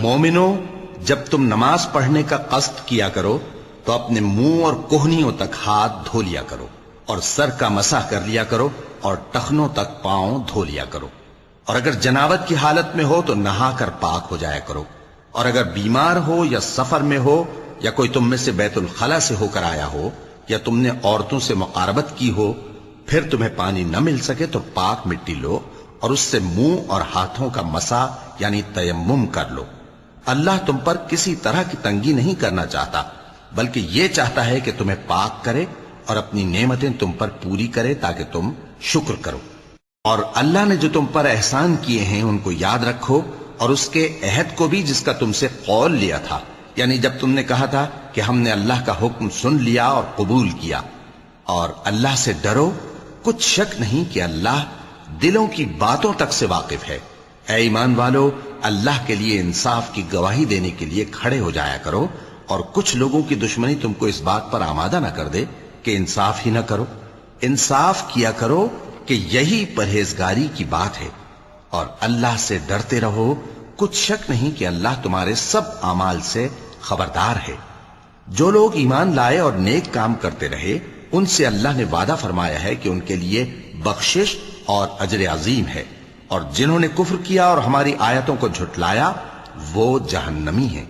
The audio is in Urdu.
مومنو، جب تم نماز پڑھنے کا قصد کیا کرو تو اپنے منہ اور کوہنیوں تک ہاتھ دھو لیا کرو، اور سر کا مسح کر لیا کرو، اور ٹخنوں تک پاؤں دھو لیا کرو، اور اگر جنابت کی حالت میں ہو تو نہا کر پاک ہو جایا کرو، اور اگر بیمار ہو یا سفر میں ہو یا کوئی تم میں سے بیت الخلا سے ہو کر آیا ہو یا تم نے عورتوں سے مقاربت کی ہو، پھر تمہیں پانی نہ مل سکے تو پاک مٹی لو اور اس سے منہ اور ہاتھوں کا مسح یعنی تیمم کر لو۔ اللہ تم پر کسی طرح کی تنگی نہیں کرنا چاہتا، بلکہ یہ چاہتا ہے کہ تمہیں پاک کرے اور اپنی نعمتیں تم پر پوری کرے تاکہ تم شکر کرو۔ اور اللہ نے جو تم پر احسان کیے ہیں ان کو یاد رکھو، اور اس کے عہد کو بھی جس کا تم سے قول لیا تھا، یعنی جب تم نے کہا تھا کہ ہم نے اللہ کا حکم سن لیا اور قبول کیا۔ اور اللہ سے ڈرو، کچھ شک نہیں کہ اللہ دلوں کی باتوں تک سے واقف ہے۔ اے ایمان والو، اللہ کے لیے انصاف کی گواہی دینے کے لیے کھڑے ہو جایا کرو، اور کچھ لوگوں کی دشمنی تم کو اس بات پر آمادہ نہ کر دے کہ انصاف ہی نہ کرو۔ انصاف کیا کرو کہ یہی پرہیزگاری کی بات ہے، اور اللہ سے ڈرتے رہو، کچھ شک نہیں کہ اللہ تمہارے سب اعمال سے خبردار ہے۔ جو لوگ ایمان لائے اور نیک کام کرتے رہے ان سے اللہ نے وعدہ فرمایا ہے کہ ان کے لیے بخشش اور اجر عظیم ہے، اور جنہوں نے کفر کیا اور ہماری آیتوں کو جھٹلایا وہ جہنمی ہیں۔